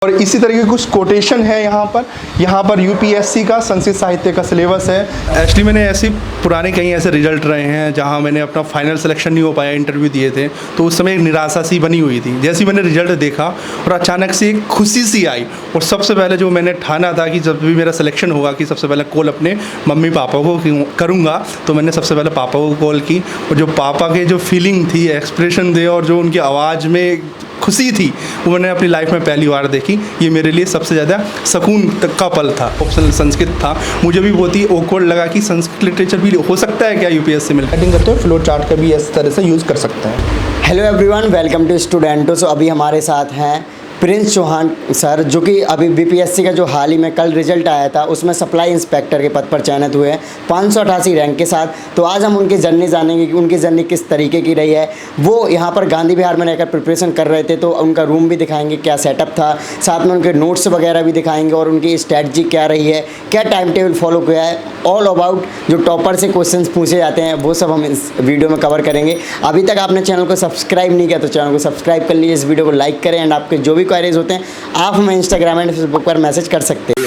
और इसी तरीके कुछ कोटेशन है यहाँ पर यूपीएससी का संस्कृत साहित्य का सिलेबस है। एक्चुअली मैंने ऐसे पुराने कई ऐसे रिजल्ट रहे हैं जहाँ मैंने अपना फाइनल सिलेक्शन नहीं हो पाया, इंटरव्यू दिए थे, तो उस समय एक निराशा सी बनी हुई थी। जैसे ही मैंने रिजल्ट देखा और अचानक से एक खुशी सी आई, और सबसे पहले जो मैंने ठाना था कि जब भी मेरा सिलेक्शन होगा कि सबसे पहले कॉल अपने मम्मी पापा को करूँगा, तो मैंने सबसे पहले पापा को कॉल की। और जो पापा के जो फीलिंग थी, एक्सप्रेशन थे और जो उनकी आवाज़ में खुशी थी, वो मैंने अपनी लाइफ में पहली बार देखी। ये मेरे लिए सबसे ज़्यादा सुकून तक का पल था। ऑप्शनल संस्कृत था, मुझे भी बहुत ही ऑकवर्ड लगा कि संस्कृत लिटरेचर भी हो सकता है क्या यूपीएससी में। राइटिंग करते हुए फ्लो चार्ट का भी इस तरह से यूज़ कर सकते हैं। हेलो एवरीवन, वेलकम टू स्टूडेंटो। सो अभी हमारे साथ हैं प्रिंस चौहान सर, जो कि अभी बीपीएससी का जो हाल ही में कल रिजल्ट आया था उसमें सप्लाई इंस्पेक्टर के पद पर चयनित हुए हैं 588 रैंक के साथ। तो आज हम उनकी जर्नी जानेंगे कि उनकी जर्नी किस तरीके की रही है। वो यहाँ पर गांधी विहार में रहकर प्रिपरेशन कर रहे थे, तो उनका रूम भी दिखाएंगे, क्या सेटअप था, साथ में उनके नोट्स वगैरह भी दिखाएंगे और उनकी स्ट्रैटेजी क्या रही है, क्या टाइम टेबल फॉलो किया है, ऑल अबाउट जो टॉपर से क्वेश्चन पूछे जाते हैं वो सब हम इस वीडियो में कवर करेंगे। अभी तक आपने चैनल को सब्सक्राइब नहीं किया तो चैनल को सब्सक्राइब कर लीजिए, इस वीडियो को लाइक करें एंड आपके जो भी क्वेरीज होते हैं आप हमें इंस्टाग्राम एंड फेसबुक पर मैसेज कर सकते हैं।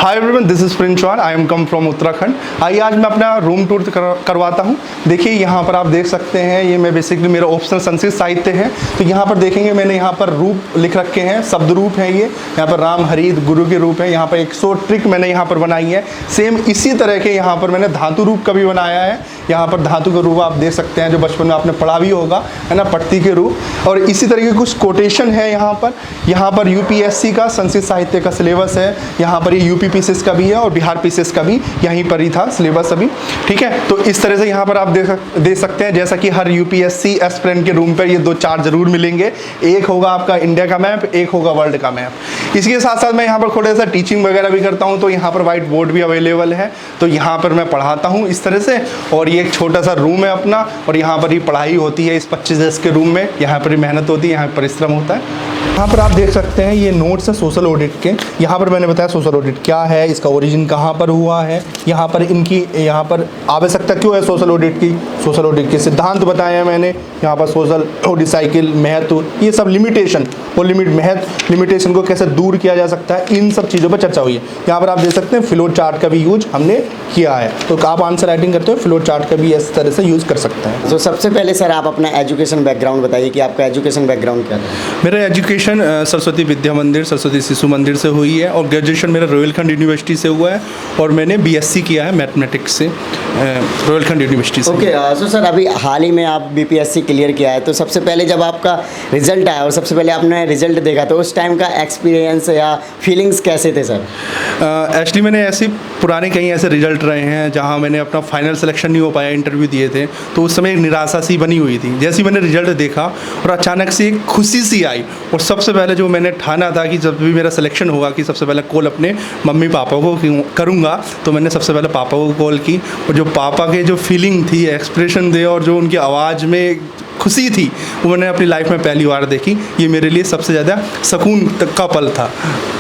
Hi everyone, this is Prince Chauhan, I am come from Uttarakhand. आइए आज मैं अपना रूम टूर करवाता हूँ। देखिए यहाँ पर आप देख सकते हैं, ये मैं बेसिकली मेरा ऑप्शनल संस्कृत साहित्य है। तो यहाँ पर देखेंगे मैंने यहाँ पर रूप लिख रखे हैं, शब्द रूप हैं ये। यहाँ पर राम हरि गुरु के रूप है। यहाँ पर 100 ट्रिक मैंने यहाँ पर बनाई है। सेम इसी तरह के यहाँ पर मैंने धातु रूप का भी बनाया है। यहाँ पर धातु का रूप आप देख सकते हैं, जो बचपन में आपने पढ़ा भी होगा, है ना, पट्टी के रूप। और इसी तरीके कुछ कोटेशन है यहाँ पर यूपीएससी का संस्कृत साहित्य का सिलेबस है। यहाँ पर ये यूपी पीसीएस का भी है और बिहार पीसीएस का भी यहीं पर ही था सिलेबस अभी, ठीक है। तो इस तरह से यहाँ पर आप देख सकते हैं, जैसा कि हर यूपीएससी एस्पिरेंट के रूम पर ये 2 चार्ट जरूर मिलेंगे। एक होगा आपका इंडिया का मैप, एक होगा वर्ल्ड का मैप। इसके साथ साथ मैं यहाँ पर थोड़ा सा टीचिंग वगैरह भी करता हूँ, तो यहाँ पर व्हाइट बोर्ड भी अवेलेबल है। तो यहाँ पर मैं पढ़ाता हूँ इस तरह से। और ये एक छोटा सा रूम है अपना, और यहाँ पर ही पढ़ाई होती है इस 25 डेस्क के रूम में। यहाँ पर ही मेहनत होती है, यहाँ परिश्रम होता है। यहाँ पर आप देख सकते हैं ये नोट्स है सोशल ऑडिट के। यहाँ पर मैंने बताया सोशल ऑडिट क्या है, इसका ओरिजिन कहाँ पर हुआ है, यहाँ पर आवश्यकता क्यों है सोशल ऑडिट की, सोशल ऑडिट के सिद्धांत बताए हैं मैंने। यहाँ पर सोशल ऑडिट साइकिल, महत्व, ये सब लिमिटेशन और लिमिटेशन को कैसे दूर किया जा सकता है, इन सब चीज़ों पर चर्चा हुई है। यहाँ पर आप देख सकते हैं फ्लो चार्ट का भी यूज हमने किया है। तो आप आंसर राइटिंग करते हो फ्लो चार्ट का भी इस तरह से यूज़ कर सकते हैं। तो सबसे पहले सर आप अपना एजुकेशन बैकग्राउंड बताइए कि आपका एजुकेशन बैकग्राउंड क्या है। मेरा एजुकेशन सरस्वती विद्या मंदिर, सरस्वती शिशु मंदिर से हुई है, और ग्रेजुएशन मेरा रोहिलखंड यूनिवर्सिटी से हुआ है, और मैंने बीएससी किया है मैथमेटिक्स से रोहिलखंड यूनिवर्सिटी से। ओके, सो सर अभी हाल ही में आप बीपीएससी क्लियर किया है, तो सबसे पहले जब आपका रिजल्ट आया और सबसे पहले आपने रिजल्ट देखा, तो उस टाइम का एक्सपीरियंस या फीलिंग्स कैसे थे सर? एक्चुअली मैंने ऐसे पुराने कई ऐसे रिजल्ट रहे हैं जहाँ मैंने अपना फाइनल सिलेक्शन नहीं हो पाया, इंटरव्यू दिए थे, तो उस समय एक निराशा सी बनी हुई थी। जैसे ही मैंने रिजल्ट देखा और अचानक से एक खुशी सी आई, और सबसे पहले जो मैंने ठाना था कि जब भी मेरा सिलेक्शन होगा कि सबसे पहले कॉल अपने मम्मी पापा को करूँगा, तो मैंने सबसे पहले पापा को कॉल की। और जो पापा के जो फीलिंग थी, एक्सप्रेशन थे और जो उनकी आवाज़ में खुशी थी, वो मैंने अपनी लाइफ में पहली बार देखी। ये मेरे लिए सबसे ज़्यादा सुकून तक का पल था।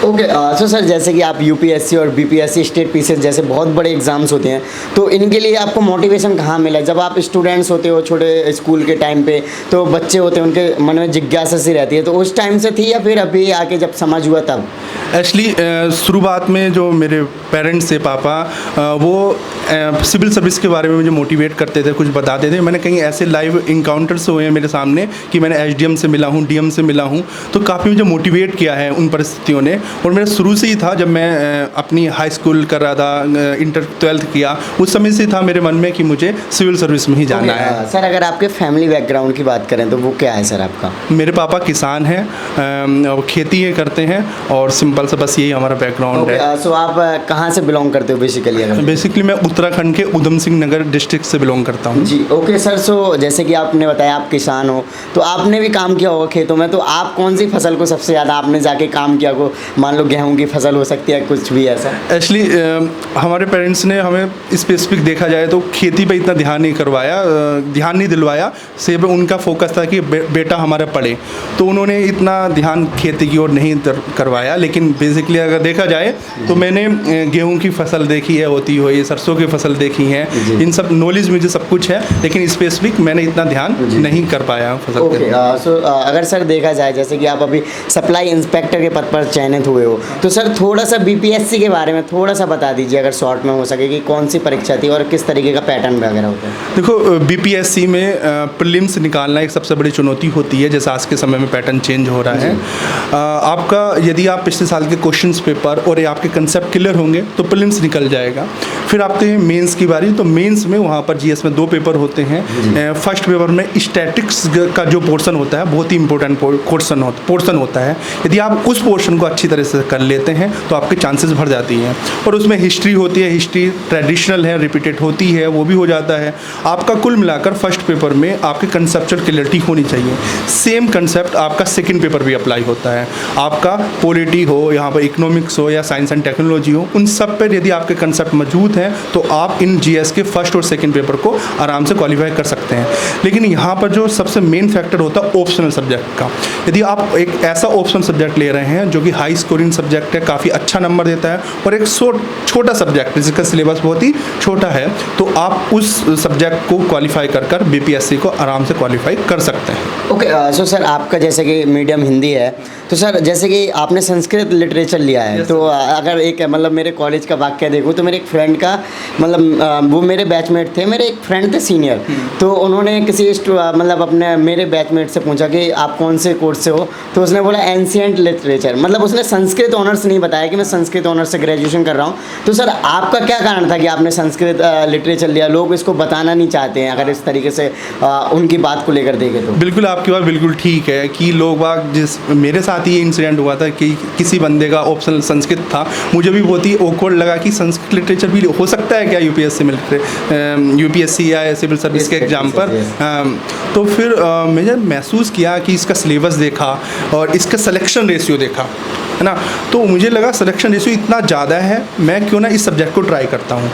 ओके, सो सर जैसे कि आप यूपीएससी और बीपीएससी स्टेट पीसीएस जैसे बहुत बड़े एग्जाम्स होते हैं, तो इनके लिए आपको मोटिवेशन कहाँ मिला? जब आप स्टूडेंट्स होते हो छोटे स्कूल के टाइम पे, तो बच्चे होते हैं, उनके मन में जिज्ञासा सी रहती है, तो उस टाइम से थी या फिर अभी आके जब समझ हुआ तब? एक्चुअली शुरुआत में जो मेरे पेरेंट्स थे, पापा, वो सिविल सर्विस के बारे में मुझे मोटिवेट करते थे, कुछ बताते थे। मैंने कहीं ऐसे लाइव इनकाउंटर्स हुए हैं मेरे सामने कि मैंने एसडीएम से मिला हूँ, डीएम से मिला हूँ, तो काफ़ी मुझे मोटिवेट किया है उन परिस्थितियों ने। और मेरा शुरू से ही था, जब मैं अपनी हाई स्कूल कर रहा था, इंटर 12th किया, उस समय से था मेरे मन में कि मुझे सिविल सर्विस में ही जाना है। सर अगर आपके फैमिली बैकग्राउंड की बात करें तो वो क्या है सर आपका? मेरे पापा किसान हैं, खेती करते हैं, और सिंपल सा बस यही हमारा बैकग्राउंड है। सो आप कहाँ से बिलोंग करते हो बेसिकली? बेसिकली मैं उत्तराखंड के उधम सिंह नगर डिस्ट्रिक्ट से बिलोंग करता हूँ जी। ओके सर, सो जैसे कि आपने बताया आप किसान हो, तो आपने भी काम किया होगा खेतों में, तो आप कौन सी फसल को सबसे ज़्यादा आपने जाके काम किया को? मान लो गेहूं की फसल हो सकती है, कुछ भी ऐसा। एक्चुअली हमारे पेरेंट्स ने हमें स्पेसिफिक देखा जाए तो खेती पे इतना ध्यान नहीं दिलवाया। सिर्फ उनका फोकस था कि बेटा हमारा पढ़े, तो उन्होंने इतना ध्यान खेती की ओर नहीं करवाया। लेकिन बेसिकली अगर देखा जाए तो मैंने गेहूं की फसल देखी है होती हुई, सरसों की फसल देखी है, इन सब नॉलेज मुझे सब कुछ है, लेकिन स्पेसिफिक मैंने इतना ध्यान नहीं नहीं कर पाया फसल ओके के। सो अगर सर देखा जाए जैसे कि आप अभी सप्लाई इंस्पेक्टर के पद पर चयनित हुए हो, तो सर थोड़ा सा बीपीएससी के बारे में थोड़ा सा बता दीजिए अगर शॉर्ट में हो सके कि कौन सी परीक्षा थी और किस तरीके का पैटर्न वगैरह होता है। देखो बीपीएससी में प्रीलिम्स निकालना एक सबसे बड़ी चुनौती होती है, जैसे आज के समय में पैटर्न चेंज हो रहा है। आपका यदि आप पिछले साल के क्वेश्चंस पेपर और ये आपके कंसेप्ट क्लियर होंगे तो प्रीलिम्स निकल जाएगा। फिर आपके मेंस की बारी, तो मेंस में वहाँ पर जीएस में 2 पेपर होते हैं। फर्स्ट पेपर में स्टैटिक्स का जो पोर्शन होता है बहुत ही इंपॉर्टेंट पोर्शन होता है। यदि आप उस पोर्शन को अच्छी तरह से कर लेते हैं तो आपके चांसेस बढ़ जाती हैं। और उसमें हिस्ट्री होती है, हिस्ट्री ट्रेडिशनल है, रिपीटेड होती है, वो भी हो जाता है। आपका कुल मिलाकर फर्स्ट पेपर में आपके कंसेप्चुअल क्लियरिटी होनी चाहिए। सेम कंसेप्ट आपका सेकंड पेपर भी अप्लाई होता है। आपका पॉलिटी हो, यहाँ पर इकोनॉमिक्स हो या साइंस एंड टेक्नोलॉजी हो, उन सब पर यदि आपके कंसेप्ट मौजूद हैं तो आप इन जीएस के फर्स्ट और सेकंड पेपर को आराम से क्वालिफाई कर सकते हैं। लेकिन यहाँ पर जो सबसे मेन फैक्टर होता है ऑप्शनल सब्जेक्ट का। यदि आप एक ऐसा ऑप्शनल सब्जेक्ट ले रहे हैं जो कि हाई स्कोरिंग सब्जेक्ट है, काफ़ी अच्छा नंबर देता है, और एक छोटा सब्जेक्ट जिसका सिलेबस बहुत ही छोटा है, तो आप उस सब्जेक्ट को क्वालिफाई कर बीपीएससी को आराम से क्वालिफाई कर सकते हैं। ओके सो सर आपका जैसे कि मीडियम हिंदी है, तो सर जैसे कि आपने संस्कृत लिटरेचर लिया है, तो अगर एक मतलब मेरे कॉलेज का वाक्य देखूँ तो मेरे एक फ्रेंड का मतलब वो मेरे बैचमेट थे, मेरे एक फ्रेंड थे सीनियर, तो उन्होंने किसी मतलब अपने मेरे बैचमेट से पूछा कि आप कौन से कोर्स से हो, तो उसने बोला एंशिएंट लिटरेचर, मतलब उसने संस्कृत ऑनर्स नहीं बताया कि मैं संस्कृत ऑनर्स से ग्रेजुएशन कर रहा हूँ। तो सर आपका क्या कारण था कि आपने संस्कृत लिटरेचर लिया? लोग इसको बताना नहीं चाहते हैं अगर इस तरीके से उनकी बात को लेकर देखें तो। बिल्कुल आपकी बात बिल्कुल ठीक है कि लोग बाग मेरे साथ ही इंसिडेंट हुआ था कि किसी बंदे का ऑप्शनल संस्कृत था। मुझे भी बहुत ही ऑकवर्ड लगा कि संस्कृत लिटरेचर भी हो सकता है क्या यूपीएससी में, यूपीएससी या सिविल सर्विस के एग्ज़ाम पर। तो फिर मैंने महसूस किया कि इसका सिलेबस देखा और इसका सिलेक्शन रेशियो देखा, है ना, तो मुझे लगा सिलेक्शन रेशियो इतना ज़्यादा है, मैं क्यों ना इस सब्जेक्ट को ट्राई करता हूँ।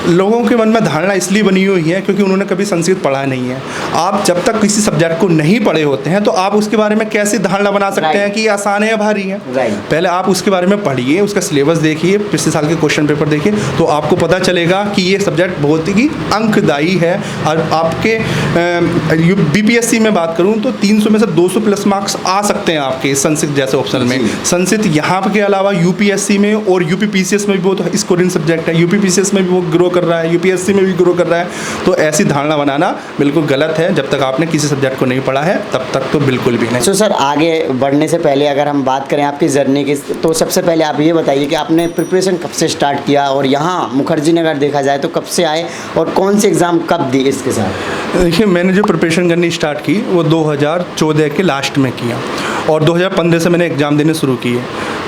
लोगों के मन में धारणा इसलिए बनी हुई है क्योंकि उन्होंने कभी संस्कृत पढ़ा नहीं है। आप जब तक किसी सब्जेक्ट को नहीं पढ़े होते हैं तो आप उसके बारे में कैसे धारणा बना सकते हैं कि ये आसान है या भारी है। पहले आप उसके बारे में पढ़िए, उसका सिलेबस देखिए, पिछले साल के क्वेश्चन पेपर देखिए, तो आपको पता चलेगा कि ये सब्जेक्ट बहुत ही अंकदायी है। और आपके बीपीएससी में बात करूँ तो 300 में से 200 प्लस मार्क्स आ सकते हैं आपके संस्कृत जैसे ऑप्शनल में। संस्कृत यहाँ के अलावा यूपीएससी में और यूपीपीसीएस में भी बहुत स्कोरिंग सब्जेक्ट है, यूपीपीसीएस में भी वो ग्रो कर रहा है, यूपीएससी में भी ग्रो कर रहा है। तो ऐसी धारणा बनाना बिल्कुल गलत है। जब तक आपने किसी सब्जेक्ट को नहीं पढ़ा है तब तक तो बिल्कुल भी नहीं। तो सर आगे बढ़ने से पहले अगर हम बात करें आपकी जर्नी की, तो सबसे पहले आप ये बताइए कि आपने प्रिपरेशन कब से स्टार्ट किया और यहाँ मुखर्जी नगर देखा जाए तो कब से आए और कौन सी एग्ज़ाम कब दी इसके साथ? देखिए मैंने जो प्रिपरेशन करनी स्टार्ट की वो 2014 के लास्ट में किया और 2015 से मैंने एग्ज़ाम देने शुरू किए।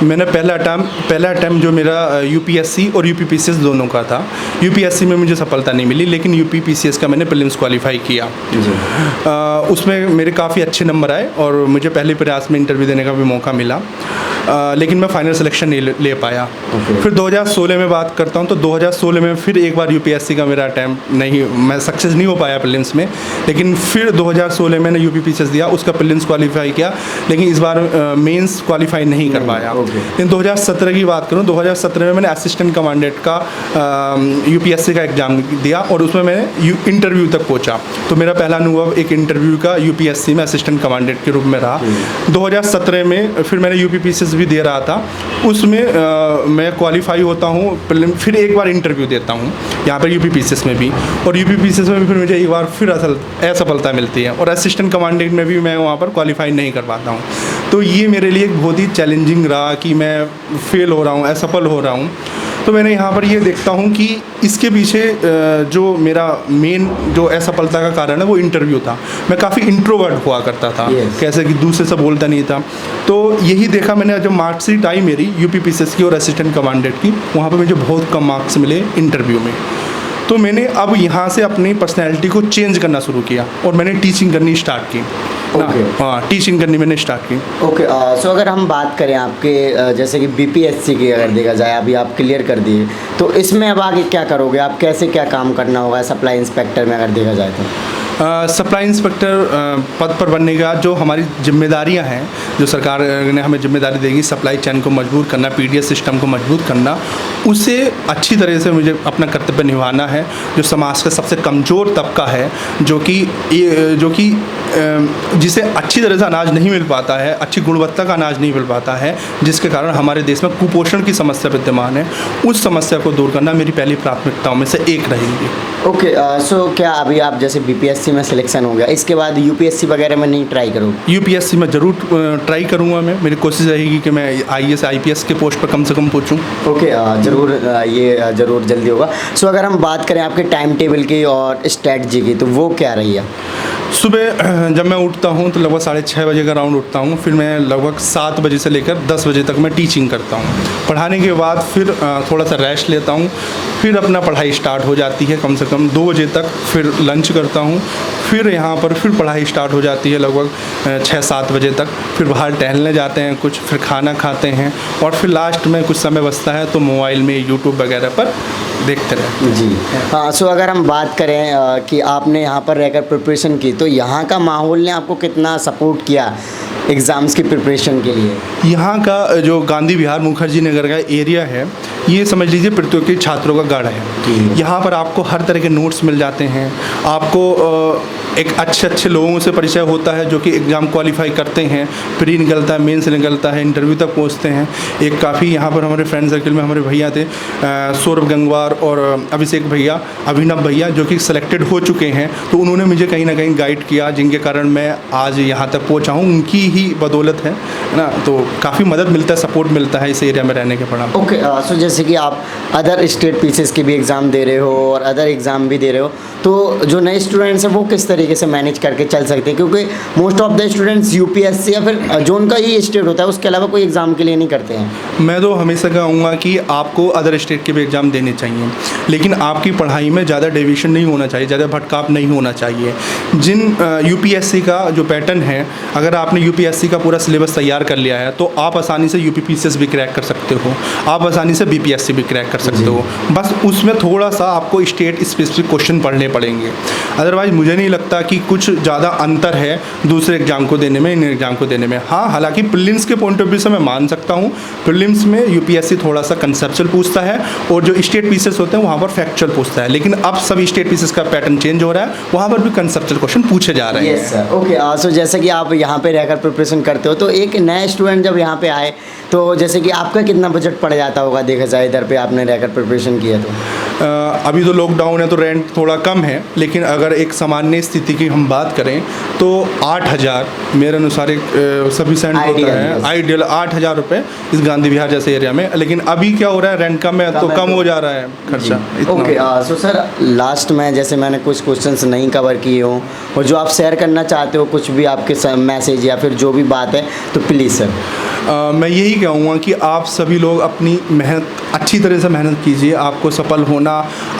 मैंने पहला अटैम्प्ट जो मेरा यूपीएससी और यूपीपीसीएस दोनों का था। यूपीएससी में मुझे सफलता नहीं मिली लेकिन यूपीपीसीएस का मैंने प्रीलिम्स क्वालिफाई किया। उसमें मेरे काफ़ी अच्छे नंबर आए और मुझे पहले प्रयास में इंटरव्यू देने का भी मौका मिला, लेकिन मैं फाइनल सिलेक्शन नहीं ले पाया। फिर 2016 में बात करता हूँ तो 2016 में फिर एक बार यूपीएससी का मेरा अटैम्प्ट मैं सक्सेस नहीं हो पाया प्रीलिम्स में, लेकिन फिर 2016 में मैंने यूपीपीसीएस दिया, उसका प्रीलिम्स क्वालिफाई किया, लेकिन इस बार मेंस क्वालिफाई नहीं कर पाया। लेकिन 2017 की बात करूँ, 2017 में मैंने असिस्टेंट कमांडेंट का यूपीएससी का एग्ज़ाम दिया और उसमें मैंने इंटरव्यू तक पहुँचा। तो मेरा पहला अनुभव एक इंटरव्यू का यूपीएससी में असिस्टेंट कमांडेंट के रूप में रहा। 2017 में फिर मैंने यूपीपीसीएस भी दे रहा था, उसमें मैं क्वालिफाई होता हूँ, फिर एक बार इंटरव्यू देता हूँ यहाँ पर यूपीपीसीएस में भी, और यूपीपीसीएस में भी फिर मुझे एक बार फिर असफलता मिलती है और असिस्टेंट कमांडेंट में भी मैं वहाँ पर क्वालिफाई नहीं कर पाता हूँ। तो ये मेरे लिए एक बहुत ही चैलेंजिंग रहा कि मैं फेल हो रहा हूँ, असफल हो रहा हूँ। तो मैंने यहाँ पर ये देखता हूँ कि इसके पीछे जो मेरा मेन जो असफलता का कारण है वो इंटरव्यू था। मैं काफ़ी इंट्रोवर्ट हुआ करता था, कैसे कि दूसरे से बोलता नहीं था। तो यही देखा मैंने जब मार्कशीट आई मेरी यूपीपीसीएस की और असिस्टेंट कमांडेंट की, वहाँ पर मुझे बहुत कम मार्क्स मिले इंटरव्यू में। तो मैंने अब यहाँ से अपनी पर्सनैलिटी को चेंज करना शुरू किया और मैंने टीचिंग करनी स्टार्ट की। हाँ, टीचिंग करनी मैंने स्टार्ट की। ओके सो अगर हम बात करें आपके जैसे कि बीपीएससी की अगर देखा जाए, अभी आप क्लियर कर दिए, तो इसमें अब आगे क्या करोगे आप? कैसे क्या काम करना होगा सप्लाई इंस्पेक्टर में अगर देखा जाए तो? सप्लाई इंस्पेक्टर पद पर बनने का जो हमारी जिम्मेदारियां हैं, जो सरकार ने हमें जिम्मेदारी देगी, सप्लाई चेन को मजबूत करना, पीडीएस सिस्टम को मजबूत करना, उसे अच्छी तरह से मुझे अपना कर्तव्य निभाना है। जो समाज का सबसे कमज़ोर तबका है, जो कि जिसे अच्छी तरह से अनाज नहीं मिल पाता है, अच्छी गुणवत्ता का अनाज नहीं मिल पाता है, जिसके कारण हमारे देश में कुपोषण की समस्या विद्यमान है, उस समस्या को दूर करना मेरी पहली प्राथमिकताओं में से एक रहेगी। ओके, सो क्या अभी आप जैसे बीपीएससी में सिलेक्शन हो गया, इसके बाद यूपीएससी वगैरह में नहीं ट्राई करोगे? यूपीएससी में ज़रूर ट्राई करूँगा। मैं, मेरी कोशिश रहेगी कि मैं आईएएस आईपीएस के पोस्ट पर कम से कम पहुँचूँ। ओके, ज़रूर, ये ज़रूर जल्दी होगा। सो अगर हम बात करें आपके टाइम टेबल की और स्ट्रैटेजी की, तो वो क्या रही है? सुबह जब मैं उठता हूँ तो लगभग 6:30 बजे का राउंड उठता हूँ। फिर मैं लगभग 7 बजे से लेकर 10 बजे तक मैं टीचिंग करता हूँ। पढ़ाने के बाद फिर थोड़ा सा रेस्ट लेता हूँ, फिर अपना पढ़ाई स्टार्ट हो जाती है कम से कम 2 बजे तक। फिर लंच करता हूँ, फिर यहाँ पर फिर पढ़ाई स्टार्ट हो जाती है लगभग 6-7 बजे तक। फिर बाहर टहलने जाते हैं कुछ, फिर खाना खाते हैं, और फिर लास्ट में कुछ समय बचता है तो मोबाइल में यूट्यूब वगैरह पर देखते रहते हैं। जी हाँ, सो अगर हम बात करें कि आपने यहाँ पर रहकर प्रिपरेशन की, तो यहाँ का माहौल ने आपको कितना सपोर्ट किया एग्ज़ाम्स की प्रिपरेशन के लिए? यहाँ का जो गांधी विहार मुखर्जी नगर का एरिया है, ये समझ लीजिए प्रतियोगी छात्रों का गढ़ है। यहाँ पर आपको हर तरह के नोट्स मिल जाते हैं, आपको एक अच्छे लोगों से परिचय होता है जो कि एग्ज़ाम क्वालिफाई करते हैं, प्री निकलता है, मेंस निकलता है, इंटरव्यू तक पहुँचते हैं। एक काफ़ी यहाँ पर हमारे फ्रेंड सर्कल में हमारे भैया थे, सौरभ गंगवार और अभिषेक भैया, अभिनव भैया, जो कि सिलेक्टेड हो चुके हैं। तो उन्होंने मुझे कहीं ना कहीं गाइड किया, जिनके कारण मैं आज यहाँ तक पहुँचा हूँ, उनकी ही बदौलत है ना। तो काफ़ी मदद मिलता है, सपोर्ट मिलता है इस एरिया में रहने के परिणाम। ओके, सो जैसे कि आप अदर स्टेट पीसेस के भी एग्ज़ाम दे रहे हो और अदर एग्ज़ाम भी दे रहे हो, तो जो नए स्टूडेंट्स हैं वो किस तरीके से मैनेज करके चल सकते हैं? क्योंकि most of the students UPSC या फिर जो उनका ही स्टेट होता है उसके अलावा कोई एग्ज़ाम के लिए नहीं करते हैं। मैं तो हमेशा कहूँगा कि आपको अदर स्टेट के भी एग्ज़ाम देने चाहिए, लेकिन आपकी पढ़ाई में ज़्यादा डेविएशन नहीं होना चाहिए, ज़्यादा भटकाव नहीं होना चाहिए। जिन यूपीएससी का जो पैटर्न है, अगर आपने यूपीएससी का पूरा सिलेबस तैयार कर लिया है तो आप आसानी से यूपीपीसीएस भी क्रैक कर सकते हो, आप आसानी से बीपीएससी भी क्रैक कर सकते हो। बस उसमें थोड़ा सा आपको स्टेट स्पेसिफिक क्वेश्चन पढ़ने पड़ेंगे। अदरवाइज़ मुझे नहीं लगता कि कुछ ज़्यादा अंतर है दूसरे एग्ज़ाम को देने में, इन एग्ज़ाम को देने में। हाँ, हालांकि प्रीलिम्स के पॉइंट ऑफ व्यू से मैं मान सकता हूँ, प्रीलिम्स में यूपीएससी थोड़ा सा कंसेप्चुअल पूछता है और जो स्टेट पीसेस होते हैं वहाँ पर फैक्चुअल पूछता है। लेकिन अब सब स्टेट पीसेस का पैटर्न चेंज हो रहा है, वहाँ पर भी कंसेप्चुअल क्वेश्चन पूछे जा रहे हैं। Yes sir, okay. सो जैसे कि आप यहाँ पे रहकर प्रिपरेशन करते हो, तो एक नया स्टूडेंट जब यहाँ पे आए तो जैसे कि आपका कितना बजट पड़ जाता होगा देखा जाए इधर पे आपने रहकर प्रिपरेशन किया तो? अभी तो लॉकडाउन है तो रेंट थोड़ा कम है, लेकिन अगर एक सामान्य स्थिति की हम बात करें तो 8,000 मेरे अनुसार एक सफिशेंट होता है, आइडियल 8,000 रुपये इस गांधी विहार जैसे एरिया में। लेकिन अभी क्या हो रहा है, रेंट कम है तो कम हो जा रहा है खर्चा। ओके, सो सर लास्ट में जैसे मैंने कुछ क्वेश्चंस नहीं कवर किए हों और जो आप शेयर करना चाहते हो, कुछ भी आपके मैसेज या फिर जो भी बात है, तो प्लीज़ सर। मैं यही कहूँगा कि आप सभी लोग अपनी मेहनत अच्छी तरह से मेहनत कीजिए। आपको सफल होना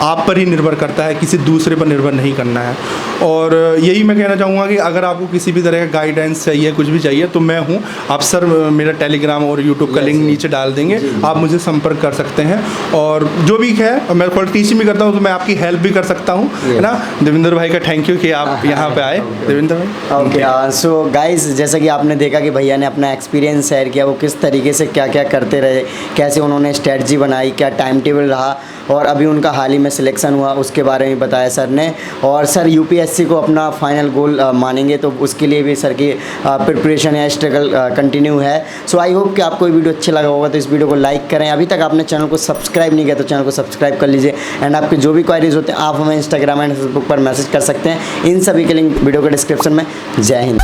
आप पर ही निर्भर करता है, किसी दूसरे पर निर्भर नहीं करना है। और यही मैं कहना चाहूँगा कि अगर आपको किसी भी तरह का गाइडेंस चाहिए, कुछ भी चाहिए, तो मैं हूँ। आप सर मेरा टेलीग्राम और यूट्यूब का लिंक नीचे डाल देंगे, आप मुझे संपर्क कर सकते हैं। और जो भी है, मैं थोड़ा टीचिंग भी करता हूँ तो मैं आपकी हेल्प भी कर सकता हूँ, है ना। देवेंद्र भाई का थैंक यू कि आप यहाँ पे आए, देवेंद्र भाई। ओके, सो गाइस, जैसा कि आपने देखा कि भैया ने अपना एक्सपीरियंस शेयर किया, वो किस तरीके से क्या क्या करते रहे, कैसे उन्होंने स्ट्रेटजी बनाई, क्या टाइम टेबल रहा, और अभी उनका हाल ही में सिलेक्शन हुआ उसके बारे में बताया सर ने। और सर यूपीएससी को अपना फाइनल गोल मानेंगे, तो उसके लिए भी सर की प्रिपरेशन या स्ट्रगल कंटिन्यू है। सो आई होप कि आपको ये वीडियो अच्छा लगा होगा, तो इस वीडियो को लाइक करें। अभी तक आपने चैनल को सब्सक्राइब नहीं किया तो चैनल को सब्सक्राइब कर लीजिए। एंड आपके जो भी क्वारीज होते हैं आप हमें इंस्टाग्राम एंड फेसबुक पर मैसेज कर सकते हैं। इन सभी के लिंक वीडियो के डिस्क्रिप्शन में। जय हिंद।